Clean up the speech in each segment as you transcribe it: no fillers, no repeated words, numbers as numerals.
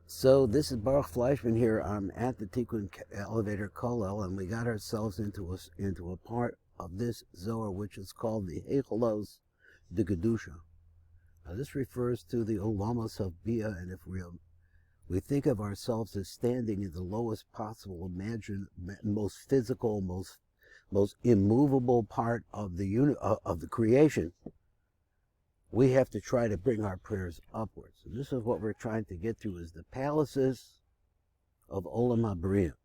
So this is Baruch Fleischman here. I'm at the Tikkun elevator Kollel, and we got ourselves into a part of this Zohar which is called the Heichelos de Kedusha. Now this refers to the Olamos of Bia, and if we think of ourselves as standing in the lowest possible, most physical, most immovable part of the creation, we have to try to bring our prayers upwards. And this is what we're trying to get to, is the palaces of Olam Habriah.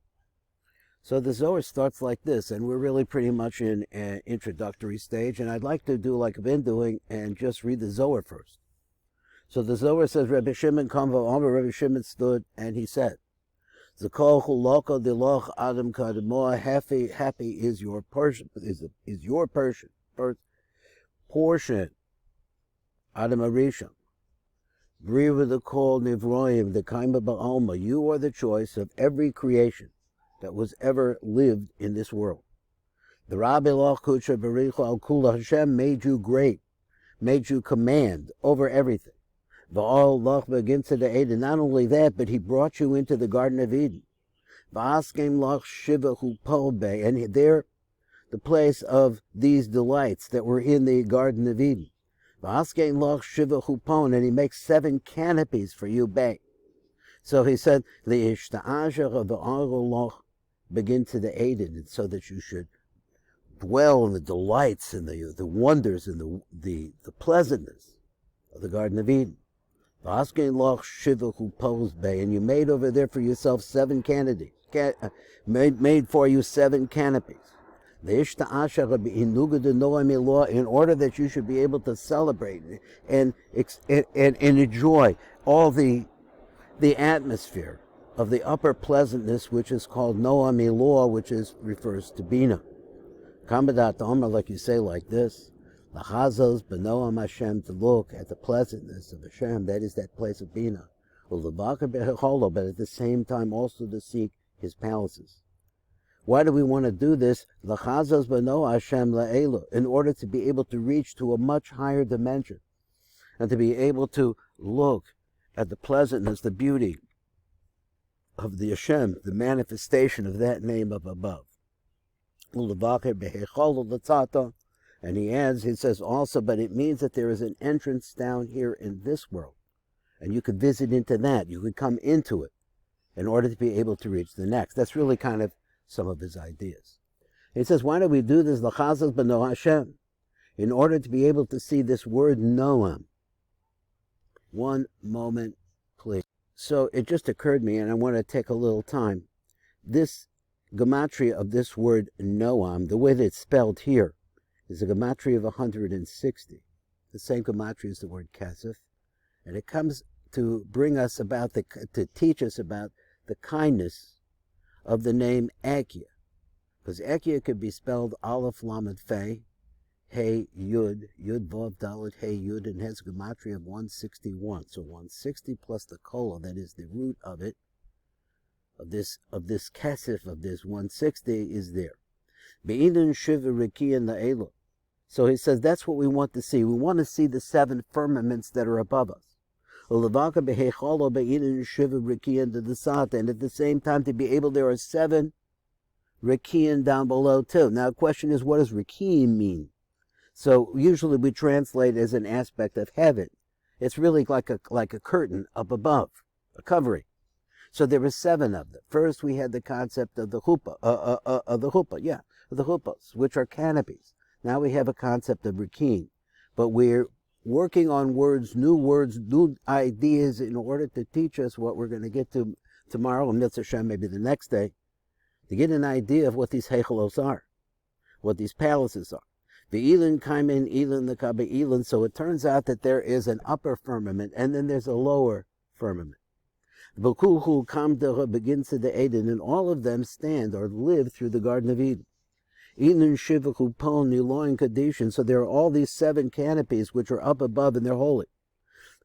So the Zohar starts like this, and we're really pretty much in an introductory stage, and I'd like to do like I've been doing and just read the Zohar first. So the Zohar says, Rabbi Shimon come over, Rabbi Shimon stood, and he said, Zakol chuloko diloch adam kademoa, happy is your portion, is your portion, Adam Arisham. Briva the call Nivroim, the Kaima Ba'alma. You are the choice of every creation that was ever lived in this world. The Rabbi Loch Kucha Barichu Al Kula, Hashem made you great, made you command over everything. Va'al Loch begins to the Eden. Not only that, but he brought you into the Garden of Eden. Va'askem Loch Shiva Hupol Bay, and there, the place of these delights that were in the Garden of Eden. V'askein loch shiva chupon, and he makes 7 canopies for you, Bay. So he said, the ishta'asher of the loch begin to the Eden, so that you should dwell in the delights and the wonders and the pleasantness of the Garden of Eden. V'askein loch shiva chupos, Bay, and you made over there for yourself 7 canopies, made for you 7 canopies. In order that you should be able to celebrate and enjoy all the atmosphere of the upper pleasantness, which is called Noam Elor, which refers to Bina. Kamadat Omer, like you say like this, L'chazos b'Noam Hashem, to look at the pleasantness of Hashem, that is that place of Bina. But at the same time also to seek his palaces. Why do we want to do this? In order to be able to reach to a much higher dimension, and to be able to look at the pleasantness, the beauty of the Hashem, the manifestation of that name up above. And he adds, he says also, but it means that there is an entrance down here in this world, and you could visit into that, you could come into it in order to be able to reach the next. That's really kind of some of his ideas. He says, why do we do this? L'chazos b'no Hashem, in order to be able to see this word Noam. One moment, please. So it just occurred to me, and I want to take a little time. This gematria of this word Noam, the way that it's spelled here, is a gematria of 160. The same gematria as the word Kesef. And it comes to bring us about, to teach us about the kindness of the name Akia, because Akia could be spelled Aleph Lamed Fe, Hey Yud, Yud Vav Dalet Hey Yud, and has a gematria of 161. So 160 plus the kola, that is the root of it, of this kesef, of this 160 is there. Be'idun Shiva Rikiyan La'ela. So he says that's what we want to see. We want to see the 7 firmaments that are above us. And at the same time, to be able, there are 7 Rikiyan down below too. Now the question is, what does Rikiyan mean? So usually we translate as an aspect of heaven. It's really like a curtain up above, a covering. So there were 7 of them. First we had the concept of the huppahs, which are canopies. Now we have a concept of Rikiyan, but we're working on words, new ideas, in order to teach us what we're going to get to tomorrow, and Netzach, maybe the next day, to get an idea of what these heichelos are, what these palaces are. The Elin kaimen Elin the Kabe Elin. So it turns out that there is an upper firmament, and then there's a lower firmament. V'kulhu kamdera begins to the Eden, and all of them stand or live through the Garden of Eden. Eden Shiva Kupon Niloin Kadishan. So there are all these 7 canopies which are up above, and they're holy.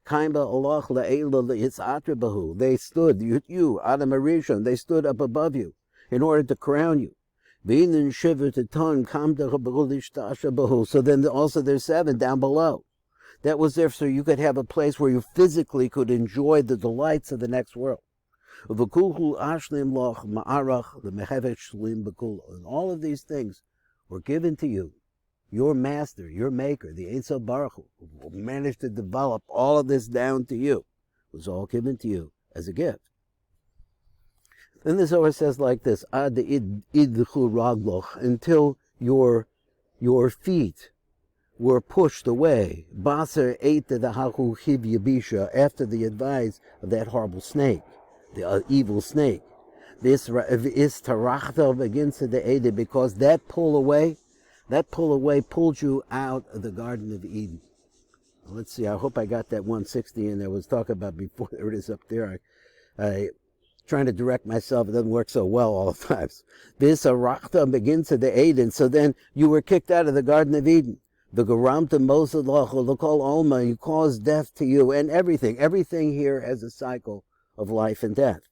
Kaimba Allah La'ela Yitz'atrabahu. They stood, you, Adam Arishon, they stood up above you in order to crown you. Eden Shiva Teton Kamda Bahu. So then also there's 7 down below. That was there so you could have a place where you physically could enjoy the delights of the next world. And all of these things were given to you. Your master, your maker, the Ein Sof Baruch Hu, who managed to develop all of this down to you, was all given to you as a gift. Then the Zohar says like this, until your feet were pushed away, Basar ate the Hahu Hiv Yabisha, after the advice of that horrible snake, the evil snake. This is Tarachta against the Ede, because that pull away pulled you out of the Garden of Eden. Let's see, I hope I got that 160 in there. I was talking about before. There it is up there. I trying to direct myself. It doesn't work so well all the times. This Arachta begins to the Eden. So then you were kicked out of the Garden of Eden. The Garamta Mosalach, Lokol Alma, you caused death to you, and everything. Everything here has a cycle of life and death.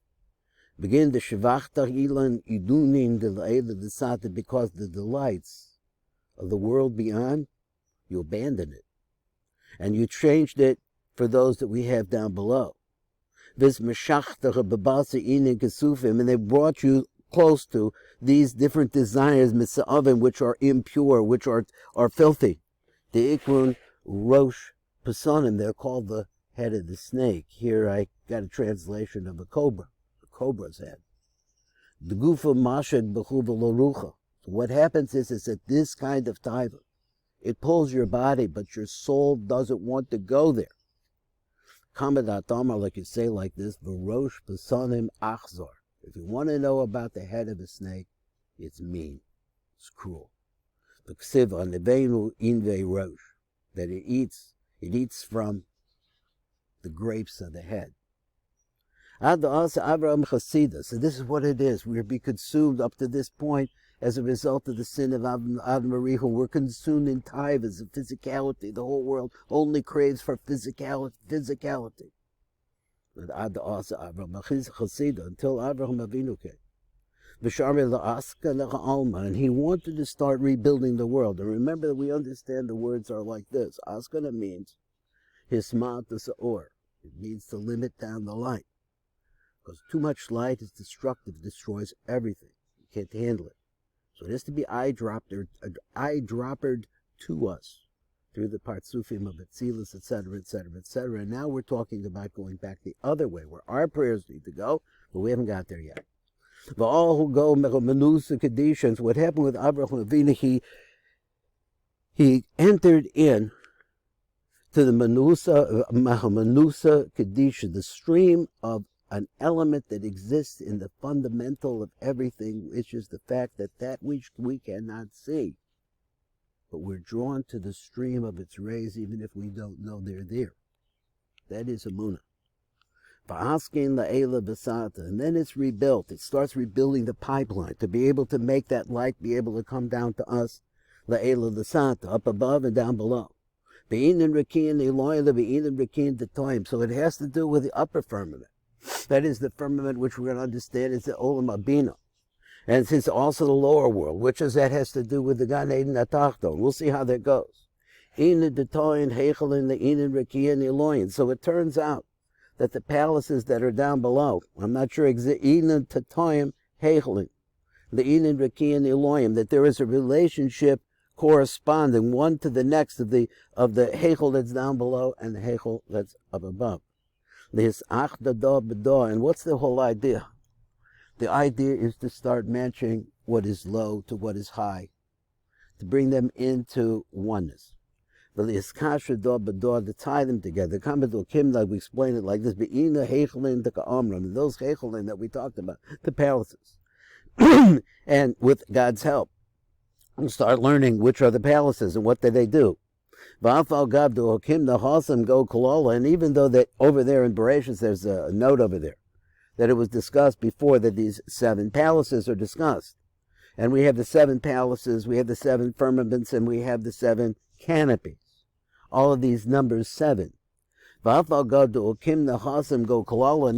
Begin the Shivachta Ilan Idunin de Sata, because the delights of the world beyond, you abandoned it. And you changed it for those that we have down below. This Meshachta Babasa Inin Kesufim, and they brought you close to these different desires, Misa'avim, which are impure, which are filthy. The Ikrun Rosh Pasanim, they're called the head of the snake. Here I got a translation of a cobra's head. The Gufa Mashad Bechuva Lorucha. So what happens is that this kind of taiva, it pulls your body, but your soul doesn't want to go there. Kamadat Amar, like you say like this, V'rosh Pasanim Achzor. If you want to know about the head of a snake, it's mean. It's cruel. The Ksiva Nevenu Inve Rosh, that it eats from the grapes of the head. Ad Asa Avraham Chasida. So this is what it is. We're being consumed up to this point as a result of the sin of Adam Arihu. We're consumed in taivas of physicality. The whole world only craves for physicality. But Ad Asa Avraham Chasida, until Avraham Avinu came. And he wanted to start rebuilding the world. And remember that we understand the words are like this. Askana means hismat sa'or. It means to limit down the light. Because too much light is destructive, destroys everything. You can't handle it. So it has to be eye-droppered to us through the partsufim of Etzilus, etc., etc., etc. And now we're talking about going back the other way, where our prayers need to go, but we haven't got there yet. The all who go Menusa Kadishans, what happened with Avraham Avinu, he entered in to the Menusa Kadisha, the stream of an element that exists in the fundamental of everything, which is the fact that which we cannot see. But we're drawn to the stream of its rays even if we don't know they're there. That is Emunah. And then it's rebuilt. It starts rebuilding the pipeline to be able to make that light be able to come down to us, up above and down below. So it has to do with the upper firmament. That is the firmament which we're going to understand is the Olam Abina. And it's also the lower world, which is that has to do with the Gan Eden Atachton. We'll see how that goes. So it turns out that the palaces that are down below, I'm not sure exactly, that there is a relationship corresponding one to the next of the Hechel that's down below and the Hechel that's up above. This and what's the whole idea? The idea is to start matching what is low to what is high, to bring them into oneness. To tie them together. Like we explained it like this, those Hechelin that we talked about, the palaces. And with God's help, we'll start learning which are the palaces and what do they do. And even though that over there in Bereshit, there's a note over there, that it was discussed before that these 7 palaces are discussed. And we have the 7 palaces, we have the 7 firmaments, and we have the 7 canopies. All of these numbers 7. And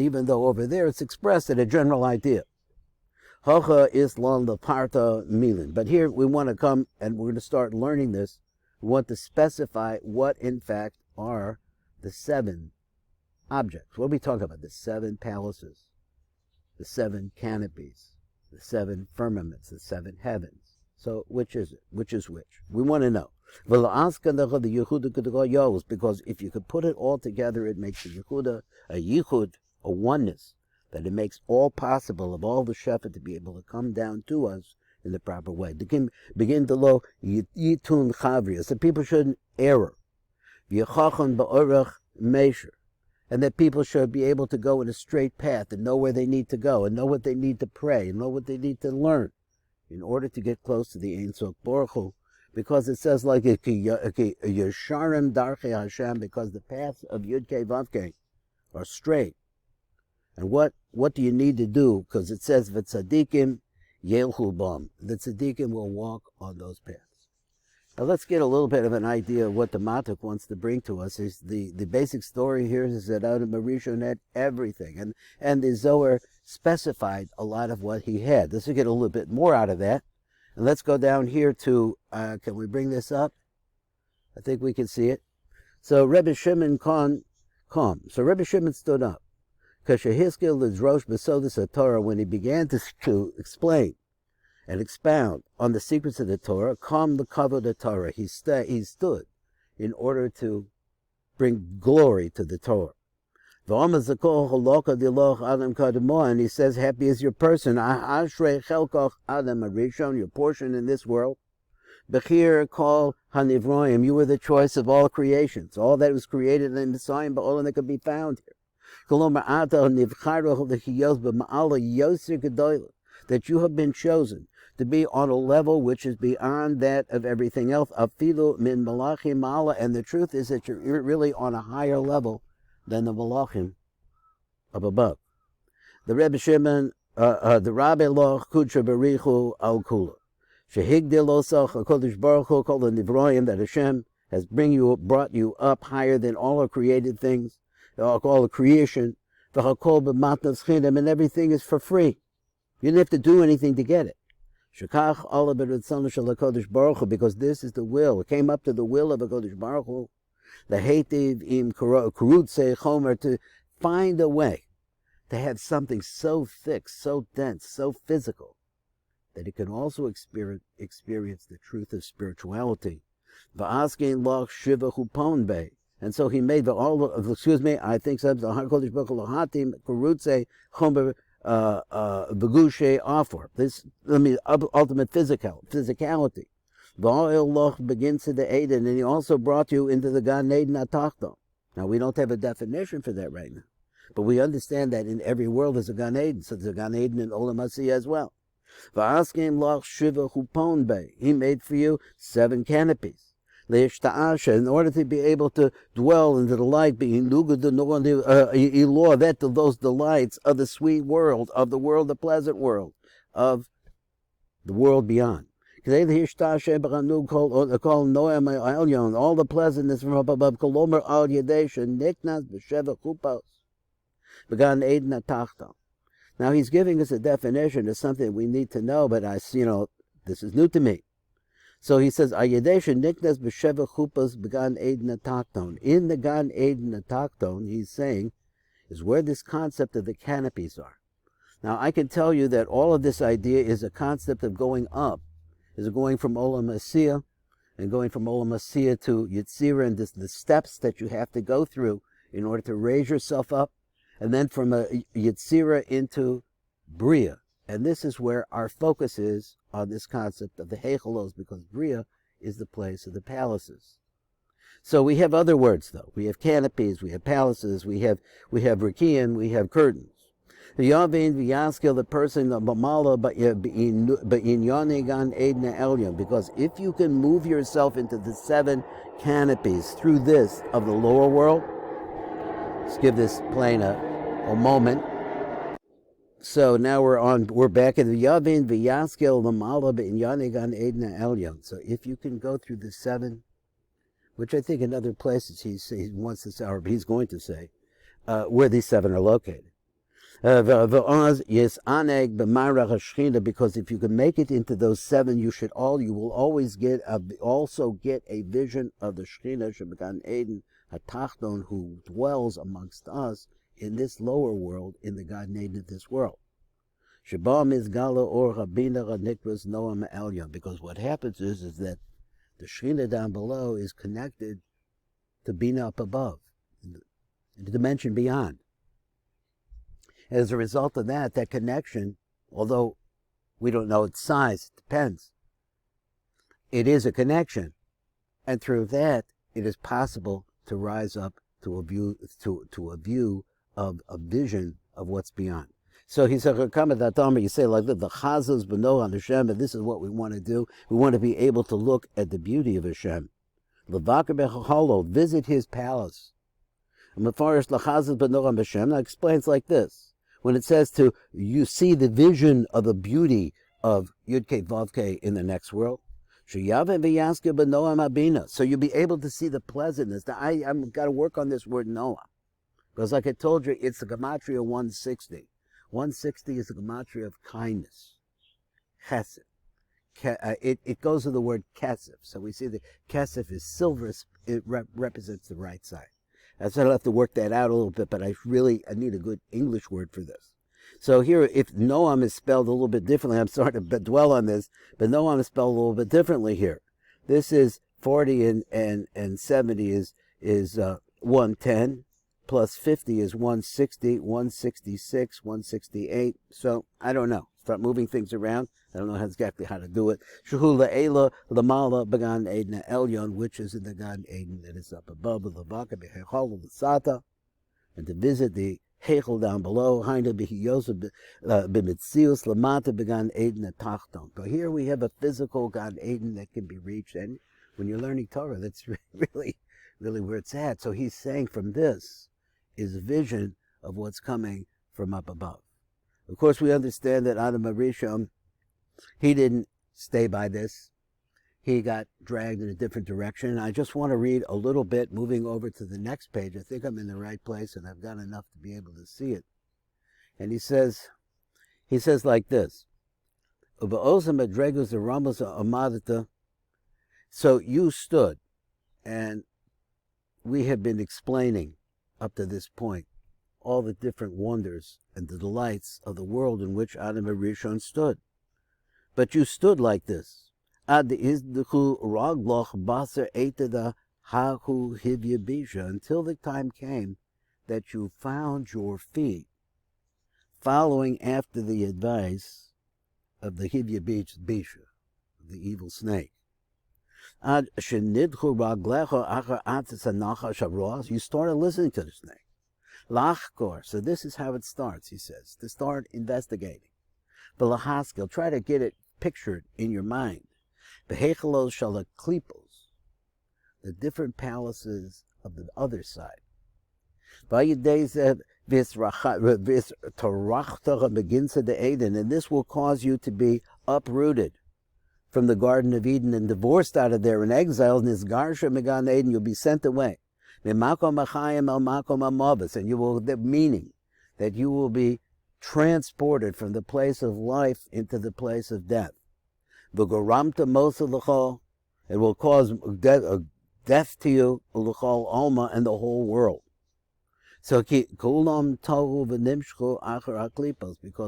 even though over there it's expressed in a general idea. But here we want to come and we're going to start learning this. We want to specify what in fact are the 7 objects. What are we talking about? The 7 palaces, the 7 canopies, the 7 firmaments, the 7 heavens. So which is it? Which is which? We want to know. Because if you could put it all together, it makes a yichud, a oneness, that it makes all possible of all the shefa to be able to come down to us in the proper way. Begin to lo yitun Habriah, so people shouldn't err. V'yachachon ba'orach meisher, and that people should be able to go in a straight path and know where they need to go and know what they need to pray and know what they need to learn in order to get close to the Ein Sof Baruch Hu. Because it says like Yesharim Darchei Hashem, because the paths of Yud Kei Vav Kei are straight. And what do you need to do? Because it says V'tzadikim Yelchu Bam, the tzaddikim will walk on those paths. Now let's get a little bit of an idea of what the Matuk wants to bring to us. Is the basic story here is that Adam Rishon had everything, and the Zohar specified a lot of what he had. Let's get a little bit more out of that. And let's go down here to, can we bring this up? I think we can see it. So Rebbe Shimon come. So Rebbe Shimon stood up. Kashahiskil Lidrosh Besodis Torah, when he began to explain and expound on the secrets of the Torah, come the cover of the Torah. He stood in order to bring glory to the Torah. And he says, happy is your person, your portion in this world. Bechir kol hanivroim, you were the choice of all creations, all that was created in Messiah, but all that could be found here. That you have been chosen to be on a level which is beyond that of everything else. Afilu min malachim ma'ala, and the truth is that you're really on a higher level than the malachim of above. The Rebbe Shimon, the Rabbi Loch Kudsha Barichu Al Kula. Shehigdil Osach HaKodesh Baruch Hu Kol HaNivroim, that Hashem has brought you up higher than all the created things, all the creation. V'Hakol B'matnas Chidem, and everything is for free. You didn't have to do anything to get it. Shekach Olam B'Ritzon Shel HaKodesh Baruch Hu, because this is the will. It came up to the will of HaKodesh Baruch Hu. The Heitiv Im Kurutze Chomer, to find a way to have something so thick, so dense, so physical, that it can also experience the truth of spirituality. V'askein loch shiva hupon be, and so he made I think so. The HaKodesh Baruch Hu Hatim Kurutze Chomer V'gushe Afor. This, ultimate physicality. V'a'il loch begins to the Eden, and he also brought you into the Gan Eden Atachton. Now we don't have a definition for that right now, but we understand that in every world there's a Gan Eden, so there's a Gan Eden in Olam Asiyah as well. V'askein loch shiva hupon be. He made for you 7 canopies. Le'ishta'asha, in order to be able to dwell in the delight, being ilor, that those delights of the sweet world, of the world, the pleasant world, of the world beyond. All the pleasantness from up above. Now he's giving us a definition of something we need to know, but this is new to me. So he says, in the Gan Eden Atachton, he's saying, is where this concept of the canopies are. Now I can tell you that all of this idea is a concept of going up, is going from Olam Asiyah, and going from Olam Asiyah to Yetzirah, and the steps that you have to go through in order to raise yourself up, and then from a Yetzirah into Bria. And this is where our focus is on this concept of the Heichelos, because Bria is the place of the palaces. So we have other words though. We have canopies, we have palaces, we have Rikian, we have curtains. The Yavin v'yaskil, the person of Bamala b'inyan gan edna elyon, because if you can move yourself into the 7 canopies through this of the lower world, let's give this plane a moment. So now we're back in the Yavin v'yaskil Bamala b'inyan gan edna elyon. So if you can go through the 7, which I think in other places he wants to say, or he's going to say, where these 7 are located. Because if you can make it into those 7, you will always also get a vision of the Shekhinah Shebegan Eden Hatachton, who dwells amongst us in this lower world, in the Gan Eden of this world. Sheba mizgala or Rabina Nikras Noam Elyon, because what happens is that the Shekhinah down below is connected to Bina up above, in the dimension beyond. As a result of that, that connection, although we don't know its size, it depends, it is a connection. And through that, it is possible to rise up to a view, to a view of a vision of what's beyond. So he said, you say like that, the chazos b'no on Hashem, and this is what we want to do. We want to be able to look at the beauty of Hashem. Levaka b'chacholo, visit his palace. And Mefarish l'chazos b'no on Hashem, now explains like this. When it says to, you see the vision of the beauty of Yud-Kei Vav-Kei in the next world, so you'll be able to see the pleasantness. Now, I've got to work on this word Noah, because like I told you, it's the gematria 160. 160 is the gematria of kindness, chesed. It goes to the word kesef. So we see that kesef is silver. It represents the right side. So I'll have to work that out a little bit, but I need a good English word for this. So here, if Noam is spelled a little bit differently, I'm sorry to dwell on this, but Noam is spelled a little bit differently here. This is 40 and 70 is 110, plus 50 is 160, 166, 168. So I don't know. Start moving things around. I don't know exactly how to do it. Shehu la'ela lamala began Eden Elyon, which is in the Gan Eden that is up above, l'vaka b'hechol l'sata, and to visit the Hechel down below, Haina b'hiyosef b'mitzius lamata began Eden atachton. So here we have a physical Gan Eden that can be reached, and when you're learning Torah, that's really where it's at. So he's saying from this is a vision of what's coming from up above. Of course, we understand that Adam HaRishon, he didn't stay by this. He got dragged in a different direction. I just want to read a little bit, moving over to the next page. I think I'm in the right place, and I've got enough to be able to see it. And he says like this: so you stood, and we have been explaining up to this point all the different wonders and the delights of the world in which Adam HaRishon stood. But you stood like this. Until the time came that you found your feet following after the advice of the Hivya Bisha, the evil snake. You started listening to the snake. Lachkor, so this is how it starts, he says, to start investigating. V'lahaskel, try to get it pictured in your mind. Behechelos shalaklipos, the different palaces of the other side. And this will cause you to be uprooted from the Garden of Eden and divorced out of there and exiled. Nizgarsha Megan Eden, you'll be sent away. And you will, meaning that you will be transported from the place of life into the place of death. It will cause death to you, Alma, and the whole world. So, because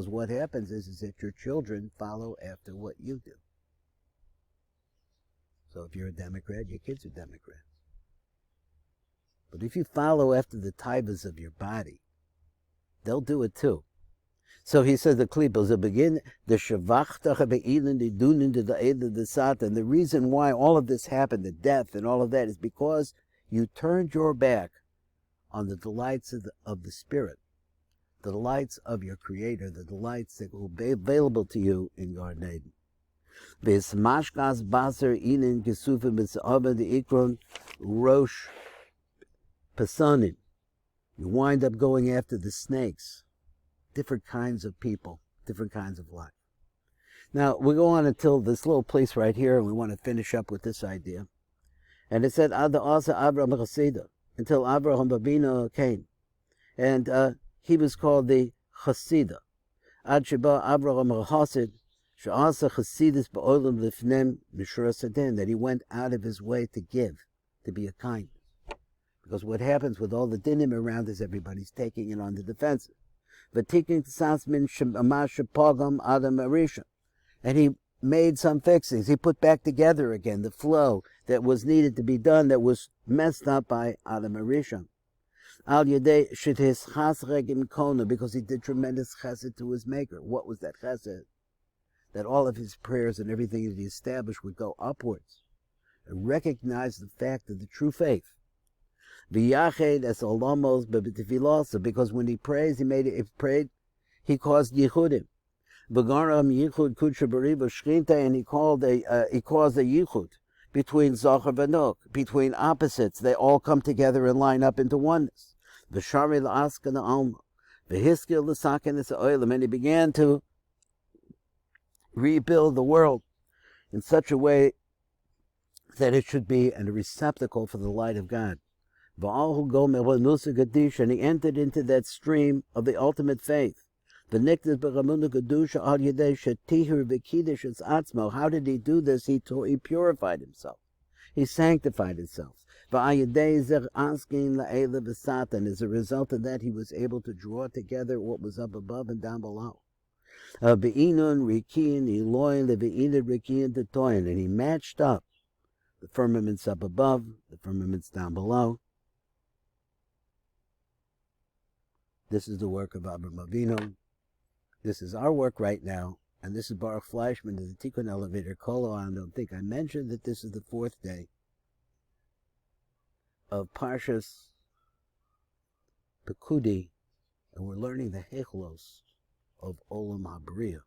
what happens is that your children follow after what you do. So if you're a Democrat, your kids are Democrats. But if you follow after the taivas of your body, they'll do it too. So he says the klipos, the begin, the shavachta be'ilin, the dunin, the da'eda, the sata, and the reason why all of this happened, the death and all of that, is because you turned your back on the delights of the Spirit, the delights of your Creator, the delights that will be available to you in Garden Eden. V'esmashkas baser inin kesufim b'sa'ava the ikron rosh pasanin. You wind up going after the snakes, different kinds of people, different kinds of life. Now, we go on until this little place right here, and we want to finish up with this idea. And it said, Ada Asa Avraham Chasida, until Avraham Babino came. And he was called the Chasida. Ad Sheba Avraham Chasid, Sha'asa Chasidis Ba'olam Lifnem Mishra Sadin, that he went out of his way to give, to be a kindness. Because what happens with all the dinim around is everybody's taking it on the defensive. V'tikin tzas min shemasha pogam adam arisha. And he made some fixings. He put back together again the flow that was needed to be done that was messed up by Adam Arisha. Al Yadei Shithis Chasregim Kona, because he did tremendous chesed to his maker. What was that chesed? That all of his prayers and everything that he established would go upwards and recognize the fact of the true faith. V'yached es olamos b'tefilasa, because when he prays, he caused yichudim. V'garam yichud kudsha b'riva shchinta, and he caused a yichud between Zohar v'Nok, between opposites. They all come together and line up into oneness. V'shari l'aska l'alma, v'hiskil l'saken es Olam, and he began to rebuild the world in such a way that it should be a receptacle for the light of God. And he entered into that stream of the ultimate faith. How did he do this? He purified himself. He sanctified himself. And as a result of that, he was able to draw together what was up above and down below. And he matched up the firmaments up above, the firmaments down below. This is the work of Avraham Avinu. This is our work right now, and this is Baruch Fleischman, the Tikkun Elevator Kolo. I don't think I mentioned that this is the 4th day of Parshas Pikudei, and we're learning the Hechlos of Olam Habriah.